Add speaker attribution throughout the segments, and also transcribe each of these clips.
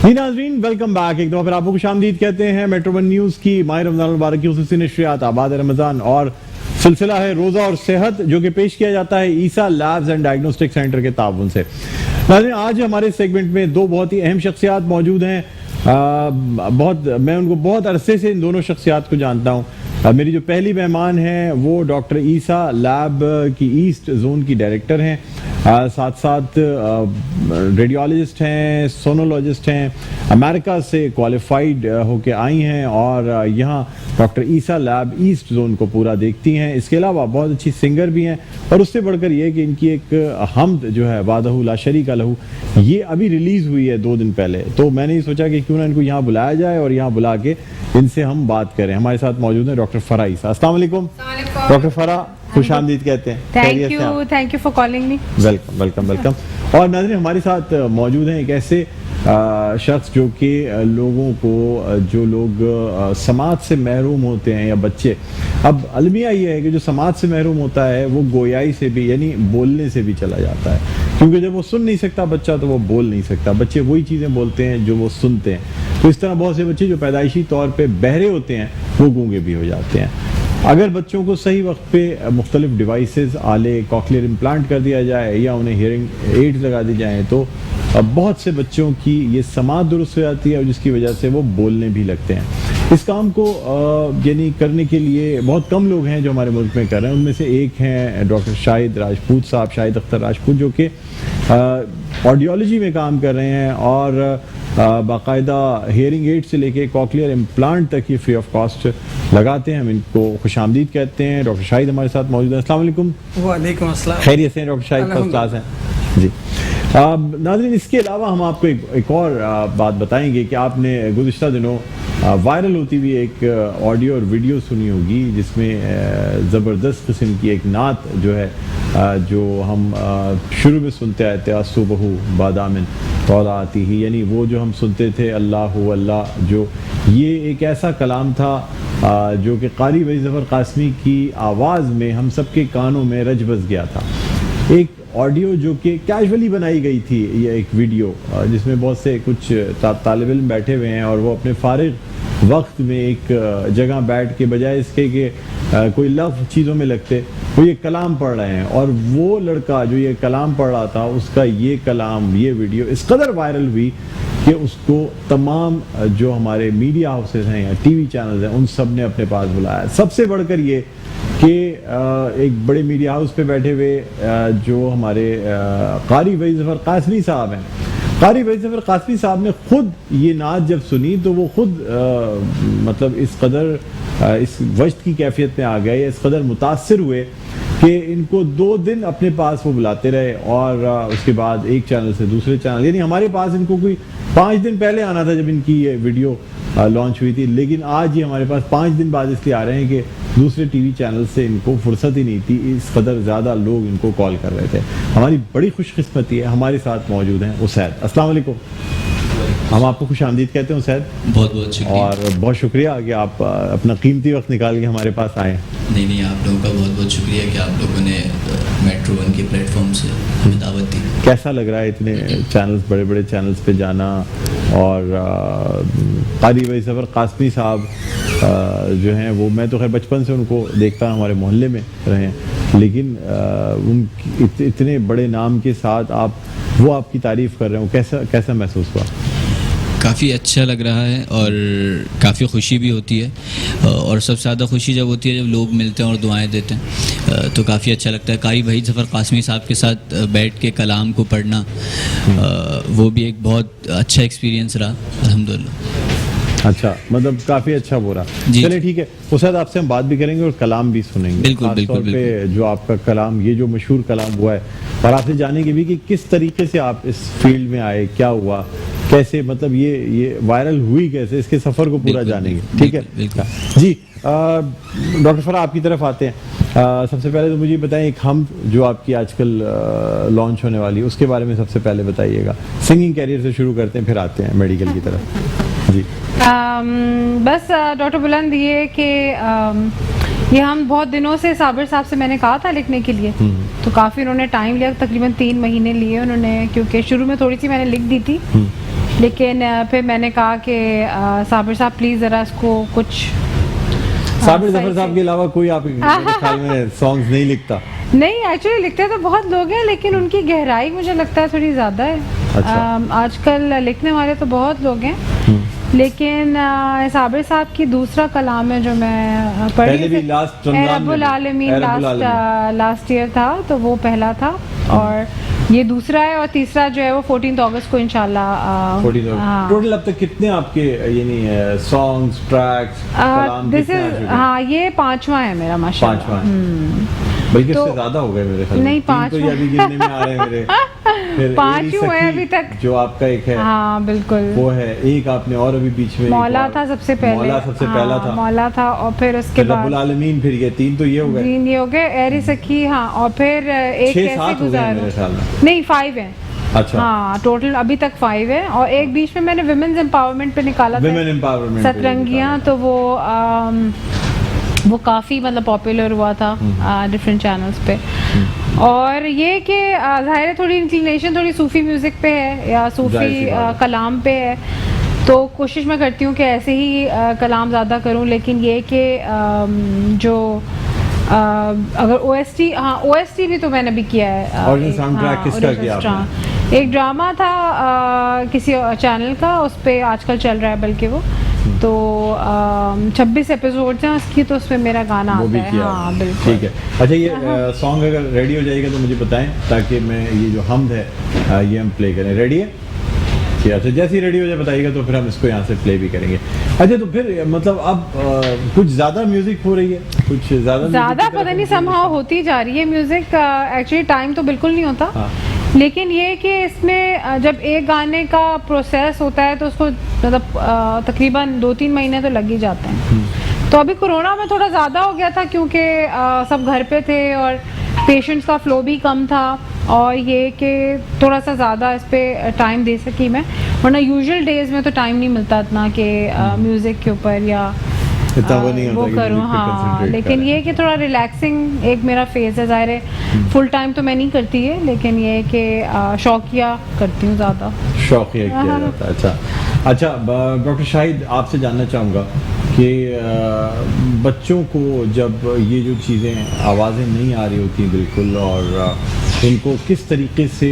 Speaker 1: जी नाज़रीन, welcome back. एक दफ़ा फिर आपको खुशामदीद कहते हैं मेट्रो वन न्यूज़ की माह रमज़ान मुबारक की खुसूसी नशरियात आबाद रमज़ान और सिलसिला है रोज़ा और सेहत, जो कि पेश किया जाता है ईसा लैब्स एंड डायग्नोस्टिक सेंटर के ताउन से। नाज़रीन, आज हमारे सेगमेंट में दो बहुत ही अहम शख्सियात मौजूद हैं। मैं उनको बहुत अरसे से इन दोनों शख्सियात को जानता हूँ। मेरी जो पहली मेहमान हैं वो डॉक्टर ईसा लैब की ईस्ट जोन की डायरेक्टर हैं, साथ साथ रेडियोलॉजिस्ट हैं, सोनोलॉजिस्ट हैं, अमेरिका से क्वालिफाइड होके आई हैं और यहाँ डॉक्टर ईसा लैब ईस्ट जोन को पूरा देखती हैं। इसके अलावा बहुत अच्छी सिंगर भी हैं और उससे बढ़कर ये कि इनकी एक हमद जो है वादहू ला शरीका लहू, ये अभी रिलीज़ हुई है 2 दिन पहले। तो मैंने ये सोचा कि क्यों ना इनको यहाँ बुलाया जाए और यहाँ बुला के इनसे हम बात करें। हमारे साथ मौजूद हैं डॉक्टर फराह ईसा। अस्सलाम वालेकुम डॉक्टर फराह, खुशामदीद कहते हैं।
Speaker 2: Thank you for calling me.
Speaker 1: Welcome. और नाज़रीन, हमारे साथ मौजूद हैं एक ऐसे शख्स जो कि लोगों को, जो लोग समाज से महरूम होते हैं या बच्चे, अब अलमिया ये है कि जो समाज से महरूम होता है वो गोयाई से भी यानी बोलने से भी चला जाता है, क्योंकि जब वो सुन नहीं सकता बच्चा तो वो बोल नहीं सकता। बच्चे वही चीज़ें बोलते हैं जो वो सुनते हैं। तो इस तरह बहुत से बच्चे जो पैदाइशी तौर पे बहरे होते हैं वो गूंगे भी हो जाते हैं। अगर बच्चों को सही वक्त पे मुख्तलिफ डिवाइसेस, आले, कॉक्लियर इम्प्लांट कर दिया जाए या उन्हें हियरिंग एड्स लगा दी जाएँ तो बहुत से बच्चों की ये समात दुरुस्त हो जाती है और जिसकी वजह से वो बोलने भी लगते हैं। इस काम को यानी करने के लिए बहुत कम लोग हैं जो हमारे मुल्क में कर रहे हैं। उनमें से एक हैं डॉक्टर शाहिद राजपूत साहब, शाहिद अख्तर राजपूत, जो कि ऑडियोलॉजी में काम कर रहे हैं और बाकायदा हेयरिंग एड से लेके कॉक्लियर इम्प्लांट तक ये फ्री ऑफ कॉस्ट लगाते हैं। हम इनको खुशामदीद कहते हैं। डॉक्टर शाहिद हमारे साथ मौजूद हैं। अस्सलाम वालेकुम।
Speaker 3: वालेकुम अस्सलाम।
Speaker 1: खैरियत से हैं डॉक्टर शाहिद? फर्स्ट क्लास हैं जी। नाज़रीन, इसके अलावा हम आपको एक और बात बताएंगे कि आपने गुज़िश्ता दिनों वायरल होती हुई एक ऑडियो और वीडियो सुनी होगी जिसमें ज़बरदस्त किस्म की एक नात जो है, जो हम शुरू में सुनते आए थे, असुबहू बादामिन तौला आती ही, यानी वो जो हम सुनते थे अल्लाह अल्लाह, जो ये एक ऐसा कलाम था जो कि कारी वही ज़फ़र कासमी की आवाज़ में हम सबके कानों में रच बस गया था। एक ऑडियो जो कि कैजुअली बनाई गई थी, ये एक वीडियो जिसमें बहुत से कुछ तालिब इल्म बैठे हुए हैं और वो अपने फारिग वक्त में एक जगह बैठ के बजाय इसके कि कोई लफ्ज़ चीज़ों में लगते, वो ये कलाम पढ़ रहे हैं और वो लड़का जो ये कलाम पढ़ रहा था उसका ये कलाम, ये वीडियो इस कदर वायरल हुई कि उसको तमाम जो हमारे मीडिया हाउसेस हैं या टीवी चैनल्स हैं उन सब ने अपने पास बुलाया। सबसे बढ़कर ये कि एक बड़े मीडिया हाउस पे बैठे हुए जो हमारे कारी वही ज़फ़र कासमी साहब हैं, कारी वही ज़फ़र कासमी साहब ने खुद ये नात जब सुनी तो वो खुद मतलब इस कदर इस वजद की कैफियत में आ गए, इस कदर मुतासिर हुए कि इनको 2 दिन अपने पास वो बुलाते रहे और उसके बाद एक चैनल से दूसरे चैनल, यानी हमारे पास इनको कोई 5 दिन पहले आना था जब इनकी ये वीडियो लॉन्च हुई थी, लेकिन आज ये हमारे पास 5 दिन बाद इसलिए आ रहे हैं कि दूसरे टीवी चैनल से इनको फुर्सत ही नहीं थी, इस कदर ज़्यादा लोग इनको कॉल कर रहे थे। हमारी बड़ी खुशकिस्मती है, हमारे साथ मौजूद हैं उसैद। अस्सलाम वालेकुम। हम आपको खुशामदीद कहते हैं उसैद।
Speaker 4: बहुत बहुत शुक्रिया
Speaker 1: और बहुत शुक्रिया कि आप अपना कीमती वक्त निकाल के हमारे पास आए।
Speaker 4: नहीं, आप लोगों का बहुत बहुत शुक्रिया कि आप लोगों ने मेट्रो वन के प्लेटफॉर्म से हमें दावत दी।
Speaker 1: कैसा लग रहा है इतने चैनल्स, बड़े बड़े चैनल्स पे जाना? और कारी वही ज़फ़र कासमी साहब जो हैं वो, मैं तो खैर बचपन से उनको देखता हूँ, हमारे मोहल्ले में रहे हैं, लेकिन उन इतने बड़े नाम के साथ वो आपकी तारीफ़ कर रहे हो, कैसा महसूस हुआ?
Speaker 4: काफ़ी अच्छा लग रहा है और काफ़ी खुशी भी होती है और सबसे ज़्यादा खुशी जब होती है जब लोग मिलते हैं और दुआएं देते हैं, तो काफ़ी अच्छा लगता है। कारी वही ज़फ़र कासमी साहब के साथ बैठ के कलाम को पढ़ना, वो भी एक बहुत अच्छा एक्सपीरियंस रहा अल्हम्दुलिल्लाह।
Speaker 1: अच्छा, मतलब काफ़ी अच्छा बोला। चलिए ठीक है, उस साथ आपसे हम बात भी करेंगे और कलाम भी सुनेंगे।
Speaker 4: बिल्कुल
Speaker 1: पे जो आपका कलाम, ये जो मशहूर कलाम हुआ है, और आपसे जानेंगे भी कि किस तरीके से आप इस फील्ड में आए, क्या हुआ, कैसे, मतलब ये वायरल हुई कैसे, इसके सफ़र को पूरा जानेंगे। ठीक है जी। डॉक्टर फराह, आपकी तरफ आते हैं। सबसे पहले तो मुझे बताएं, एक हम जो आपकी आजकल लॉन्च होने वाली है उसके बारे में सबसे पहले बताइएगा। सिंगिंग कैरियर से शुरू करते हैं, फिर आते हैं मेडिकल की तरफ जी।
Speaker 2: बस डॉक्टर बुलंद ये कि ये हम बहुत दिनों से साबिर साहब से मैंने कहा था लिखने के लिए, तो काफ़ी उन्होंने टाइम लिया, तकरीबन 3 महीने लिए उन्होंने, क्योंकि शुरू में थोड़ी सी मैंने लिख दी थी لیکن پھر میں نے کہا کہ صابر صاحب پلیز ذرا اس کو کچھ
Speaker 1: صابر ظفر صاحب کے علاوہ کوئی آپ کے خیال میں سانگز نہیں لکھتا؟
Speaker 2: نہیں، ایکچولی لکھتے تو بہت لوگ ہیں لیکن ان کی گہرائی مجھے لگتا ہے تھوڑی زیادہ ہے. آج کل لکھنے والے تو بہت لوگ ہیں لیکن صابر صاحب کی دوسرا کلام ہے جو میں پڑھی تھی، اے رب العالمین، لاسٹ ایئر تھا تو وہ پہلا تھا، اور یہ دوسرا ہے، اور تیسرا جو ہے وہ 14 اگست کو انشاءاللہ.
Speaker 1: ٹوٹل اب تک کتنے آپ کے یعنی سانگز، ٹریکس، کلام کتنے آ چکے؟
Speaker 2: ہاں یہ 5واں ہے میرا ماشاءاللہ.
Speaker 1: 5واں بلکہ اس سے زیادہ ہو گئے میرے خیال میں.
Speaker 2: نہیں 5
Speaker 1: تو ابھی گننے میں آ رہے ہیں میرے.
Speaker 2: 5 ہوئے ابھی تک
Speaker 1: جو آپ کا ایک ہے. ہاں بالکل وہ ہے. ایک آپ نے اور ابھی بیچ میں
Speaker 2: مولا تھا سب سے پہلے.
Speaker 1: مولا سب سے پہلا تھا.
Speaker 2: مولا تھا اور پھر اس کے بعد
Speaker 1: رب العالمین، پھر یہ 3 تو یہ ہو گئے.
Speaker 2: 3 یہ ہو گئے. ایری سکی، ہاں، اور پھر ایک کیسے گزارا، نہیں 5 ہے. اچھا ہاں ٹوٹل ابھی تک 5 ہے، اور ایک بیچ میں نے ویمنز امپاورمنٹ پہ نکالا تھا، سترنگیاں، تو وہ کافی مطلب پاپولر ہوا تھا ڈفرینٹ چینلز پہ. اور یہ کہ ظاہر ہے تھوڑی انکلینیشن تھوڑی صوفی میوزک پہ ہے یا صوفی کلام پہ ہے، تو کوشش میں کرتی ہوں کہ ایسے ہی کلام زیادہ کروں. لیکن یہ کہ جو اگر او ایس ٹی بھی تو میں نے بھی کیا ہے. ایک ڈرامہ تھا کسی چینل کا، اس پہ آج کل چل رہا ہے بلکہ وہ تو 26 ایپیسوڈ ہیں اس کی، تو اس پہ میرا گانا آتا ہے. ہاں بالکل.
Speaker 1: ٹھیک ہے. اچھا یہ سانگ اگر ریڈی ہو جائے گا تو مجھے بتائیں تاکہ میں یہ جو حمد ہے یہ ہم پلے کریں. ریڈی ہے؟ اچھا جیسے ہی ریڈی ہو جائے بتائیے گا تو پھر ہم اس کو یہاں سے پلے بھی کریں گے. اچھا تو پھر مطلب اب کچھ زیادہ میوزک ہو رہی ہے، کچھ زیادہ
Speaker 2: پتہ نہیں سمہاؤ ہوتی جا رہی ہے میوزک. ایکچولی ٹائم تو بالکل نہیں ہوتا، لیکن یہ کہ اس میں جب ایک گانے کا پروسیس ہوتا ہے تو اس کو مطلب تقریباً 2-3 مہینے تو لگ ہی جاتے ہیں. تو ابھی کورونا میں تھوڑا زیادہ ہو گیا تھا کیونکہ سب گھر پہ تھے اور پیشنٹس کا فلو بھی کم تھا، اور یہ کہ تھوڑا سا زیادہ اس پہ ٹائم دے سکی میں، ورنہ یوزول ڈیز میں تو ٹائم نہیں ملتا اتنا کہ میوزک کے اوپر یا وہ کروں. ہاں لیکن یہ کہ تھوڑا ریلیکسنگ ایک میرا فیز ہے. ظاہر ہے فل ٹائم تو میں نہیں کرتی ہے، لیکن یہ کہ شوقیہ کرتی ہوں، زیادہ شوقیہ
Speaker 1: کیا جاتا ہے. اچھا ڈاکٹر شاہد آپ سے جاننا چاہوں گا کہ بچوں کو جب یہ جو چیزیں آوازیں نہیں آ رہی ہوتی بالکل، اور ان کو کس طریقے سے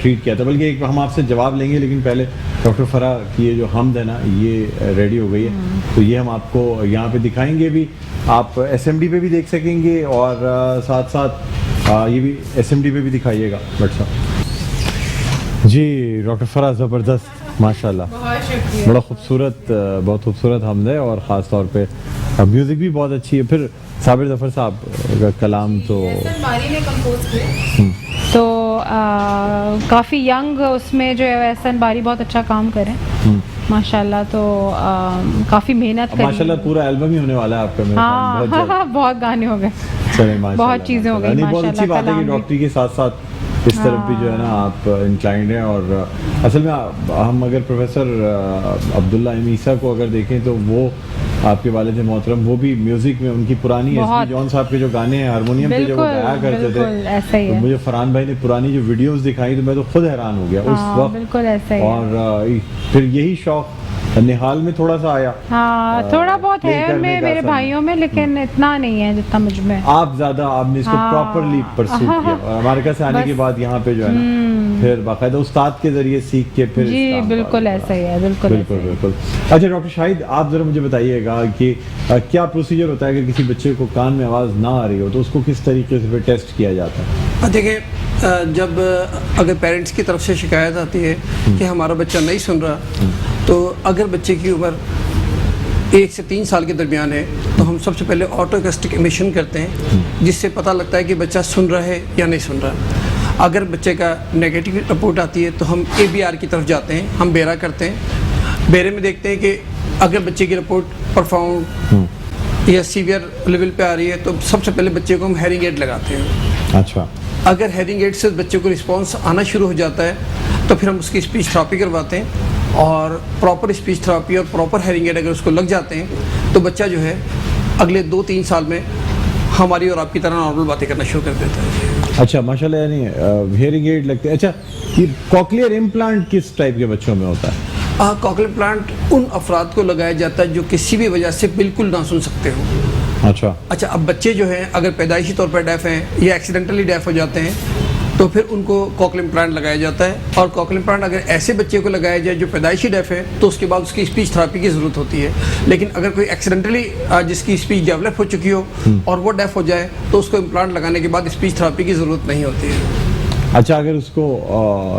Speaker 1: ٹریٹ کیا تھا، بلکہ ایک ہم آپ سے جواب لیں گے، لیکن پہلے ڈاکٹر فرا کی یہ جو حمد ہے نا یہ ریڈی ہو گئی ہے، تو یہ ہم آپ کو یہاں پہ دکھائیں گے بھی. آپ ایس ایم ڈی پہ بھی دیکھ سکیں گے اور ساتھ ساتھ یہ بھی ایس ایم ڈی پہ بھی دکھائیے گا بٹ صاحب. جی ڈاکٹر فرا زبردست، ماشاء اللہ، بڑا خوبصورت، بہت خوبصورت حمد ہے، اور خاص طور پہ میوزک بھی بہت اچھی ہے. پھر صابر ظفر صاحب کا کلام تو
Speaker 2: کافی ینگ اس میں جو ہے احسن باری بہت اچھا کام کریں ماشاءاللہ. تو کافی محنت کری،
Speaker 1: ماشاءاللہ پورا البم ہی ہونے والا ہے آپ کا.
Speaker 2: ہاں بہت گانے ہو گئے، بہت چیزیں ہو گئی.
Speaker 1: بہت اچھی بات ہے کہ ڈاکٹری کے ساتھ ساتھ اس طرف بھی جو ہے نا آپ انکلائنڈ ہیں. اور اصل میں ہم اگر پروفیسر عبداللہ عیسیٰ کو اگر دیکھیں تو وہ آپ کے والد محترم، وہ بھی میوزک میں ان کی پرانی ایس پی جان صاحب کے جو گانے ہیں ہارمونیم پہ جو گایا کرتے تھے، تو مجھے فرحان بھائی نے پرانی جو ویڈیوز دکھائی تو میں تو خود حیران ہو گیا اس وقت. اور پھر یہی شوق نہال میں تھوڑا سا آیا.
Speaker 2: ہاں تھوڑا بہت ہے ان میں، میرے بھائیوں میں، لیکن اتنا نہیں ہے جتنا مجھ میں.
Speaker 1: آپ زیادہ آپ نے اس کو پراپرلی پرسو کیا، اور امریکہ سے آنے کے بعد یہاں پہ جو ہے نا پھر باقاعدہ استاد کے ذریعے سیکھ کے پھر.
Speaker 2: جی بالکل ایسا ہی ہے، بالکل بالکل.
Speaker 1: اچھا ڈاکٹر شاہد آپ ذرا مجھے بتائیے گا کہ کیا پروسیجر ہوتا ہے اگر کسی بچے کو کان میں آواز نہ آ رہی ہو تو اس کو کس طریقے سے پھر ٹیسٹ کیا جاتا ہے؟
Speaker 3: دیکھیں جب اگر پیرنٹس کی طرف سے شکایت آتی ہے کہ ہمارا بچہ نہیں سن رہا، تو اگر بچے کی عمر 1 سے 3 سال کے درمیان ہے تو ہم سب سے پہلے آٹو ایکسٹک امیشن کرتے ہیں، جس سے پتہ لگتا ہے کہ بچہ سن رہا ہے یا نہیں سن رہا. اگر بچے کا نیگیٹو رپورٹ آتی ہے تو ہم ABR کی طرف جاتے ہیں، ہم بیرا کرتے ہیں. بیرے میں دیکھتے ہیں کہ اگر بچے کی رپورٹ پرفاؤنڈ یا سیویئر لیول پہ آ رہی ہے تو سب سے پہلے بچے کو ہم ہیرنگ ایڈ لگاتے ہیں.
Speaker 1: اچھا
Speaker 3: اگر ہیرنگ ایڈ سے بچے کو رسپانس آنا شروع ہو جاتا ہے تو پھر ہم اس کی اسپیچ تھراپی کرواتے ہیں، اور پراپر اسپیچ تھراپی اور پراپر ہیرنگ ایڈ اگر اس کو لگ جاتے ہیں تو بچہ جو ہے اگلے 2-3 سال میں ہماری اور آپ کی طرح نارمل باتیں کرنا شروع کر دیتا ہے.
Speaker 1: اچھا ماشاءاللہ، یعنی ہیرنگ ایڈ لگتے ہیں. اچھا یہ کوکلیئر امپلانٹ کس ٹائپ کے بچوں میں ہوتا ہے؟
Speaker 3: कॉकलियर इम्प्लांट उन अफराद को लगाया जाता है जो किसी भी वजह से बिल्कुल ना सुन सकते हो। अच्छा, अब बच्चे जो हैं अगर पैदाइशी तौर पर डेफ हैं या एक्सीडेंटली डेफ हो जाते हैं तो फिर उनको कॉकलियर इम्प्लांट लगाया जाता है। और कॉकलियर इम्प्लांट अगर ऐसे बच्चे को लगाया जाए जो पैदाइशी डेफ है तो उसके बाद उसकी स्पीच थेरेपी की ज़रूरत होती है। लेकिन अगर कोई एक्सीडेंटली जिसकी स्पीच डेवलप हो चुकी हो और वो डेफ हो जाए तो उसको इम्प्लांट लगाने के बाद स्पीच थेरेपी की ज़रूरत नहीं होती है।
Speaker 1: अच्छा, अगर उसको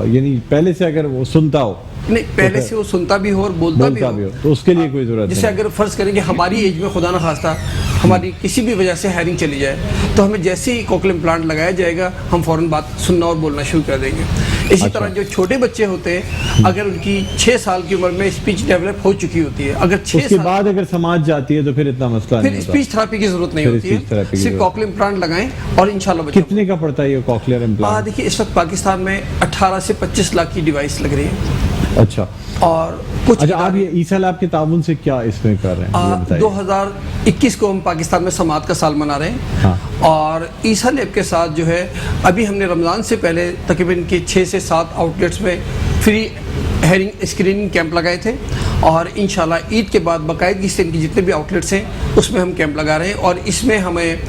Speaker 1: यानी पहले से अगर वो सुनता हो,
Speaker 3: नहीं पहले से वो सुनता भी हो और बोलता भी हो
Speaker 1: तो उसके लिए कोई ज़रूरत नहीं।
Speaker 3: जैसे अगर फ़र्ज़ करें कि हमारी एज में खुदा न खास्ता हमारी किसी भी वजह से हेयरिंग चली जाए तो हमें जैसे ही कॉकलियर इम्प्लांट लगाया जाएगा हम फ़ौरन बात सुनना और बोलना शुरू कर देंगे। इसी तरह जो छोटे बच्चे होते हैं अगर उनकी 6 साल की उम्र में स्पीच डेवलप हो चुकी होती है, अगर 6
Speaker 1: उसके
Speaker 3: साल
Speaker 1: बाद अगर समाज जाती है तो फिर इतना मसला नहीं
Speaker 3: फिर
Speaker 1: होता,
Speaker 3: स्पीच थेरेपी की ज़रूरत नहीं होती है, सिर्फ कॉकलियर इम्प्लांट लगाएं और इंशाल्लाह बच्चों
Speaker 1: कितने का पड़ता है ये कॉकलियर इम्प्लांट?
Speaker 3: देखिए इस वक्त पाकिस्तान में 18 से 25 लाख की डिवाइस लग रही है।
Speaker 1: अच्छा,
Speaker 3: और कुछ
Speaker 1: अच्छा, आप ये ईसा लैब के ताउन से क्या इसमें कर रहे हैं ये बताइए।
Speaker 3: 2021 को हम पाकिस्तान में समात का साल मना रहे हैं।
Speaker 1: हाँ।
Speaker 3: और ईसा लैब के साथ जो है अभी हमने रमज़ान से पहले तकरीबन के 6 से 7 आउटलेट्स में फ्री हेयरिंग स्क्रीनिंग कैंप लगाए थे और इंशाल्लाह ईद के बाद बाकायदगी से इनके जितने भी आउटलेट्स हैं उसमें हम कैंप लगा रहे हैं। और इसमें हमें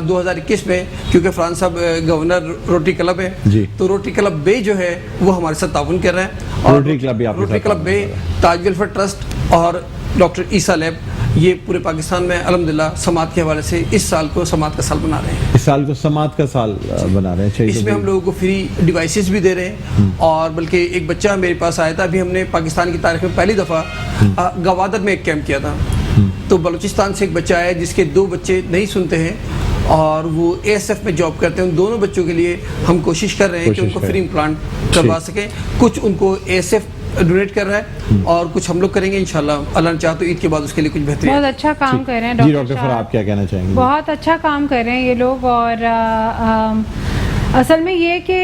Speaker 3: 2021 में क्योंकि फरहान साहब गवर्नर रोटरी क्लब है
Speaker 1: जी,
Speaker 3: तो रोटरी क्लब बे जो है वो हमारे साथ ताउन कर रहा है। और रोटरी क्लब बे, ताज वेलफेयर ट्रस्ट और डॉक्टर ईसा लैब ये पूरे पाकिस्तान में अल्हम्दुलिल्लाह समात के हवाले से इस साल को समात का साल बना रहे हैं।
Speaker 1: इस साल को समात का साल बना रहे हैं।
Speaker 3: इसमें हम लोगों को फ्री डिवाइसेस भी दे रहे हैं और बल्कि एक बच्चा मेरे पास आया था, अभी हमने पाकिस्तान की तारीख में पहली दफ़ा गवादर में एक कैंप किया था। तो बलूचिस्तान से एक बच्चा आया जिसके 2 बच्चे नहीं सुनते हैं और वो ASF में जॉब करते हैं। उन दोनों बच्चों के लिए हम कोशिश कर रहे हैं कि उनको फ्री इम्प्लांट करवा सकें। कुछ उनको ASF डोनेट कर रहा है और कुछ हम लोग करेंगे इंशाल्लाह, अल्लाह ने चाहा तो ईद के बाद उसके लिए कुछ बेहतरीन।
Speaker 2: बहुत अच्छा काम कर रहे हैं
Speaker 1: जी डॉक्टर फराह, आप क्या कहना चाहेंगे?
Speaker 2: बहुत अच्छा काम कर रहे हैं ये लोग। और असल में ये कि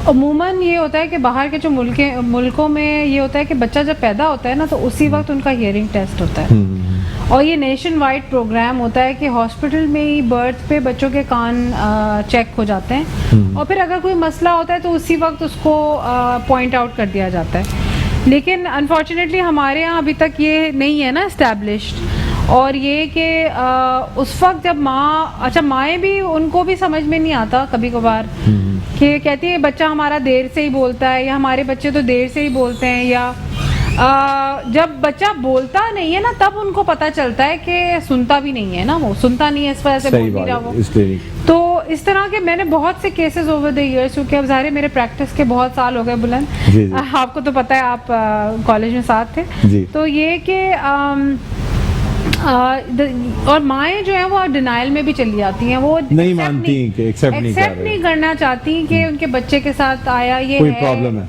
Speaker 2: अमूमन ये होता है कि बाहर के जो मुल्कों में ये होता है कि बच्चा जब पैदा होता है ना तो उसी वक्त उनका हियरिंग टेस्ट होता है और ये नेशन वाइड प्रोग्राम होता है कि हॉस्पिटल में ही बर्थ पे बच्चों के कान चेक हो जाते हैं और फिर अगर कोई मसला होता है तो उसी वक्त उसको पॉइंट आउट कर दिया जाता है। लेकिन अनफॉर्चुनेटली हमारे यहाँ अभी तक ये नहीं है ना इस्टेब्लिश्ड। और ये कि उस वक्त जब माएँ भी उनको भी समझ में नहीं आता कभी कभार कि कहती है बच्चा हमारा देर से ही बोलता है या हमारे बच्चे तो देर से ही बोलते हैं, या जब बच्चा बोलता नहीं है ना तब उनको पता चलता है कि सुनता भी नहीं है ना, वो सुनता नहीं है इस वजह से बोल नहीं रहा वो। तो इस तरह के मैंने बहुत से केसेस ओवर द इयर्स, क्योंकि अब ज़ाहिर मेरे प्रैक्टिस के बहुत साल हो गए बुलंद, आपको तो पता है आप कॉलेज में साथ थे। तो ये कि और माएँ जो है वो डिनाइल में भी चली जाती हैं, वो
Speaker 1: नहीं मानती कि एक्सेप्ट
Speaker 2: नहीं करना चाहती कि उनके बच्चे के साथ आया ये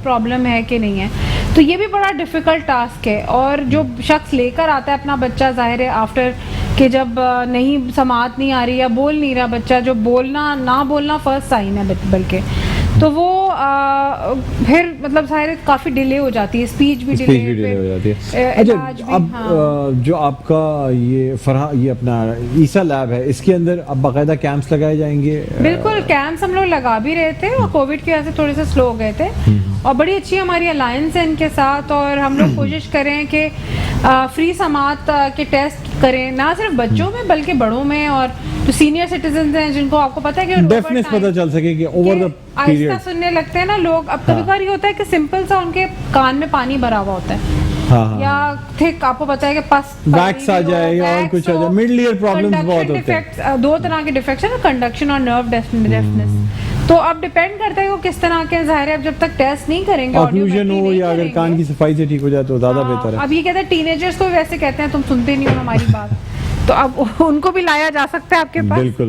Speaker 2: प्रॉब्लम है कि नहीं है। तो ये भी बड़ा डिफ़िकल्ट टास्क है। और जो शख्स लेकर आता है अपना बच्चा, ज़ाहिर है आफ्टर कि जब नहीं समात नहीं आ रही या बोल नहीं रहा बच्चा, जो ना बोलना फर्स्ट साइन है बल्कि, तो वो फिर मतलब ज़ाहिर काफ़ी डिले हो जाती है, स्पीच भी डिले हो जाती है।
Speaker 1: अच्छा, अब जो आपका ये अपना ईसा लैब है, इसके अंदर अब बाकायदा कैंप्स लगाए जाएंगे?
Speaker 2: बिल्कुल, कैंप्स हम लोग लगा भी रहे थे और कोविड की वजह से थोड़े से स्लो हो गए थे और बड़ी अच्छी हमारी अलायंस है इनके साथ। और हम लोग कोशिश करें कि फ्री समात के टेस्ट करें, ना सिर्फ बच्चों में बल्कि बड़ों में, और जो सीनियर सिटीजन हैं जिनको आपको पता है कि
Speaker 1: डेफनेस पता चल सके कि ओवर द पीरियड
Speaker 2: आहिस्ता सुनने लगते हैं ना लोग। अब कभी कभार ये होता है कि सिंपल सा उनके कान में पानी भरा हुआ होता है, या थिक, आपको पता है कि पस
Speaker 1: वैक्स आ जाए या और कुछ आ जाए, मिडल ईयर प्रॉब्लम्स बहुत होते हैं। 2 तरह के डिफेक्शन है, कंडक्शन और नर्व डेफनेस। तो अब डिपेंड करता है वो किस तरह के, ज़ाहिर है अब जब तक टेस्ट नहीं करेंगे, ऑक्लूजन हो या अगर कान की सफाई से ठीक हो जाए तो ज़्यादा बेहतर है।
Speaker 2: अब ये कहते हैं टीनेजर्स को वैसे कहते हैं तुम सुनते नहीं हो हमारी बात, तो अब उनको भी लाया जा सकता है आपके पास।
Speaker 1: बिल्कुल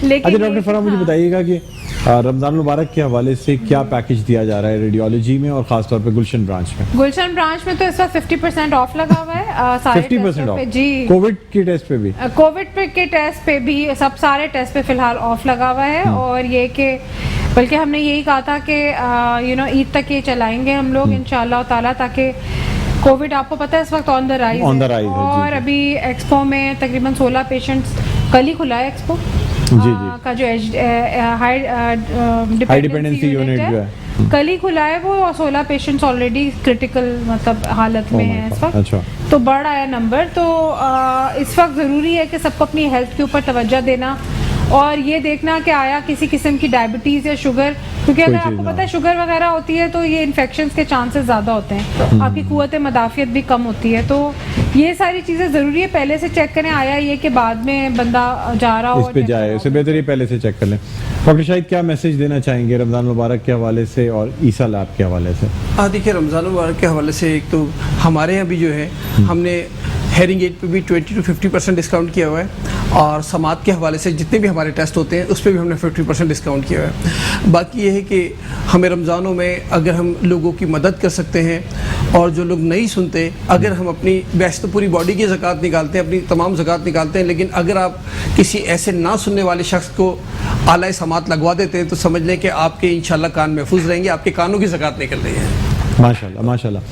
Speaker 1: लेकिन अच्छा डॉक्टर फराह, मुझे बताइएगा कि रमज़ान मुबारक के हवाले से क्या पैकेज दिया जा रहा है रेडियोलॉजी में और खासतौर पे गुलशन ब्रांच में?
Speaker 2: गुलशन ब्रांच में तो इस वक्त 50% ऑफ लगा हुआ है, सारे
Speaker 1: 50% ऑफ
Speaker 2: जी।
Speaker 1: कोविड के टेस्ट पे भी?
Speaker 2: कोविड के टेस्ट पे भी, सब सारे टेस्ट पे फिलहाल ऑफ लगा हुआ है। और ये कि बल्कि हमने यही कहा था कि ईद तक ये चलाएंगे हम लोग इंशाल्लाह ताला, ताकि कोविड आपको पता है इस वक्त ऑन द राइज है। और अभी एक्सपो में तकरीबन 16 पेशेंट्स, कल ही खुला है एक्सपो का जो हाई डिपेंडेंसी यूनिट है, कल ही खुला है वो, और 16 पेशेंट्स ऑलरेडी क्रिटिकल मतलब हालत में हैं इस वक्त।
Speaker 1: अच्छा,
Speaker 2: तो बढ़ आया नंबर। तो इस वक्त ज़रूरी है कि सबको अपनी हेल्थ के ऊपर तवज्जो देना और ये देखना कि आया किसी किस्म की डायबिटीज़ या शुगर, क्योंकि अगर आपको पता है शुगर वगैरह होती है तो ये इन्फेक्शंस के चांसेस ज़्यादा होते हैं, आपकी कुव्वत मदाफ़ियत भी कम होती है। तो ये सारी चीज़ें ज़रूरी है, पहले से चेक करें, आया ये कि बाद में बंदा जा रहा हो
Speaker 1: इस पे जाए, उससे बेहतर ये पहले से चेक कर लें। डॉक्टर शाहिद, क्या मैसेज देना चाहेंगे रमज़ान मुबारक के हवाले से और ईसा लैब के हवाले से?
Speaker 3: देखिए, रमज़ान मुबारक के हवाले से एक तो हमारे यहाँ भी जो है हमने हेयरिंग एड पे भी 20 to 50% डिस्काउंट किया हुआ है, और समात के हवाले से जितने भी हमारे टेस्ट होते हैं उस पर भी हमने 50% डिस्काउंट किया हुआ है। बाकी ये है कि हमें रमज़ानों में अगर हम लोगों की मदद कर सकते हैं, और जो लोग नहीं सुनते, अगर हम अपनी वैसे तो पूरी बॉडी की ज़कात निकालते हैं, अपनी तमाम ज़कात निकालते हैं, लेकिन अगर आप किसी ऐसे ना सुनने वाले शख्स को आला समात लगवा देते हैं तो समझ लें कि आपके इंशाल्लाह कान महफूज रहेंगे, आपके कानों की ज़कात निकल रही है।
Speaker 1: माशाल्लाह माशाल्लाह।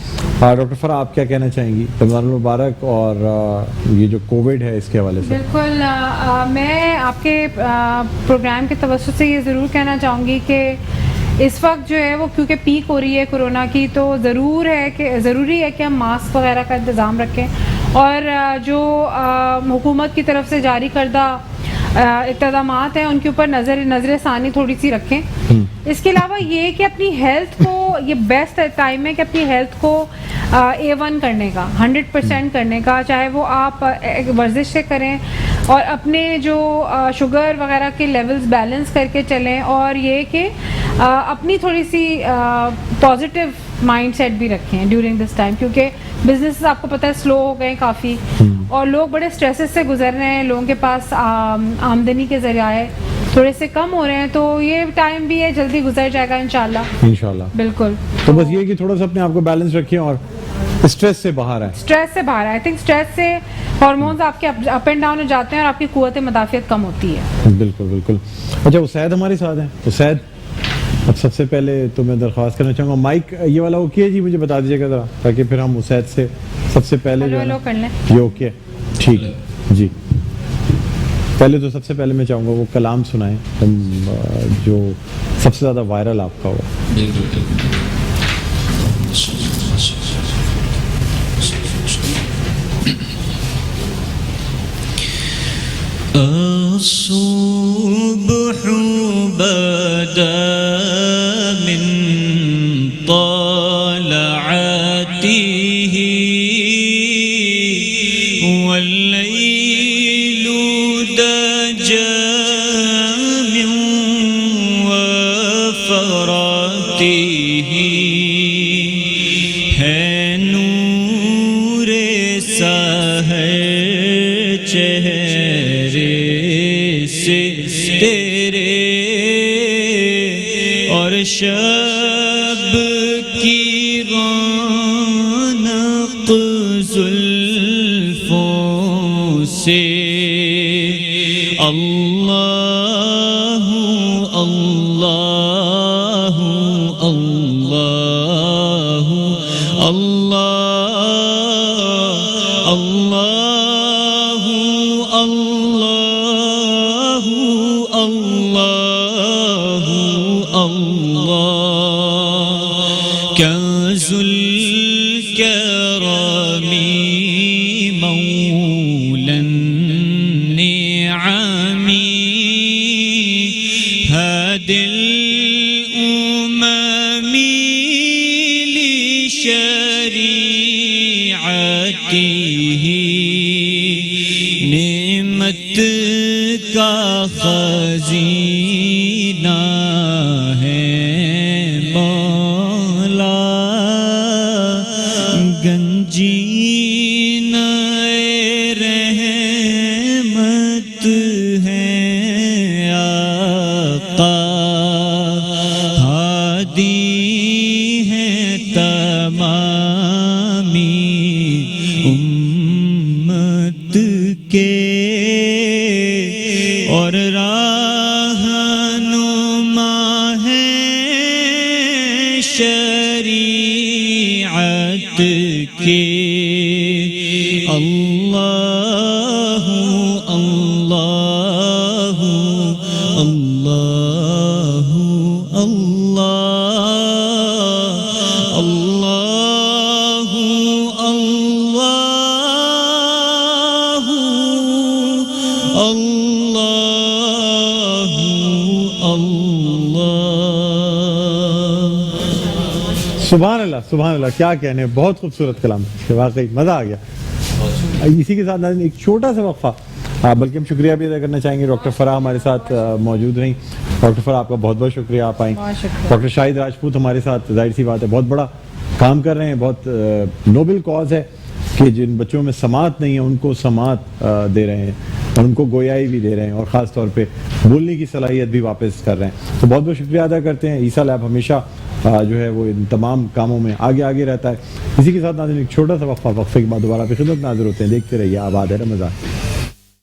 Speaker 1: डॉक्टर फरा, आप क्या कहना चाहेंगी रमज़ान मुबारक और ये जो कोविड है इसके हवाले से?
Speaker 2: बिल्कुल, मैं आपके प्रोग्राम के तवज्जो से ये ज़रूर कहना चाहूँगी कि इस वक्त जो है वो क्योंकि पीक हो रही है कोरोना की, तो ज़रूरी है कि हम मास्क वगैरह का इंतज़ाम रखें, और जो हुकूमत की तरफ से जारी करदा इक़दामात हैं उनके ऊपर नज़र सानी थोड़ी सी रखें। इसके अलावा ये कि अपनी हेल्थ को, ये बेस्ट टाइम है कि अपनी हेल्थ को A1 करने का, 100% करने का, चाहे वो आप वर्जिश से करें और अपने जो शुगर वगैरह के लेवल्स बैलेंस करके चलें, और ये कि अपनी थोड़ी सी पॉजिटिव माइंड सेट भी रखें ड्यूरिंग दिस टाइम, क्योंकि बिजनेस आपको पता है स्लो हो गए काफ़ी, और लोग बड़े स्ट्रेसेस से गुजर रहे हैं, लोगों के पास आमदनी के ज़रिए थोड़े से कम हो रहे हैं, तो ये टाइम भी है, जल्दी गुजर जाएगा इंशाल्लाह। बिल्कुल।
Speaker 1: तो बस ये कि थोड़ा सा अपने आप को बैलेंस रखें और स्ट्रेस से बाहर आए।
Speaker 2: स्ट्रेस से बाहर आई थिंक स्ट्रेस से हार्मोन्स आपके अप एंड डाउन हो जाते हैं और आपकी कुव्वत मदाफियत कम होती है।
Speaker 1: बिल्कुल बिल्कुल। अच्छा, उसैद हमारे साथ हैं। उसैद, अब सबसे पहले तो मैं दरख्वास्त करना चाहूँगा, माइक ये वाला ओके है जी, मुझे बता दीजिएगा ज़रा, ताकि फिर हम उसैद से सबसे पहले जो
Speaker 2: हेलो कर लें।
Speaker 1: ये ओके है, ठीक है जी। पहले तो सबसे पहले मैं चाहूँगा वो कलाम सुनाएं जो सबसे ज़्यादा वायरल आपका हुआ।
Speaker 4: الصبح بدا من طلعته والليل دجى من وفراته ہے نور سحر چہرے سے تیرے اور شب کی رونق زلفوں سے اللہ اللہ اللہ اللہ اللہ اللہ اللہ اللہ کنز الکرم مولا النعم هادي الأمم لشريعته نعمت کا خزینہ ہے مولا گنجینہ رحمت ہے آقا ہادی ہے تمامی امت کے اور رہنما ہے شریعت کے اللہ اللہ اللہ اللہ
Speaker 1: सुभान अल्लाह, क्या कहने, बहुत खूबसूरत कलाम, वाकई मज़ा आ गया। इसी के साथ नाज़रीन एक छोटा सा वक्फा, बल्कि हम शुक्रिया भी अदा करना चाहेंगे, डॉक्टर फ़राह हमारे साथ मौजूद रहीं। डॉक्टर फ़राह आपका बहुत बहुत शुक्रिया, आप आई। डॉक्टर शाहिद राजपूत हमारे साथ, जाहिर सी बात है बहुत बड़ा काम कर रहे हैं, बहुत नोबल कॉज है कि जिन बच्चों में समात नहीं है उनको समात दे रहे हैं और उनको गोयाई भी दे रहे हैं और ख़ास तौर पे बोलने की सलाहियत भी वापस कर रहे हैं। तो बहुत बहुत शुक्रिया अदा करते हैं। ईसा लैब हमेशा जो है वो इन तमाम कामों में आगे रहता है। इसी के साथ नाज़रीन एक छोटा सा वक्फे के बाद दोबारा पे खिदमत नाज़िर होते हैं। देखते रहिए आबाद है रमज़ान।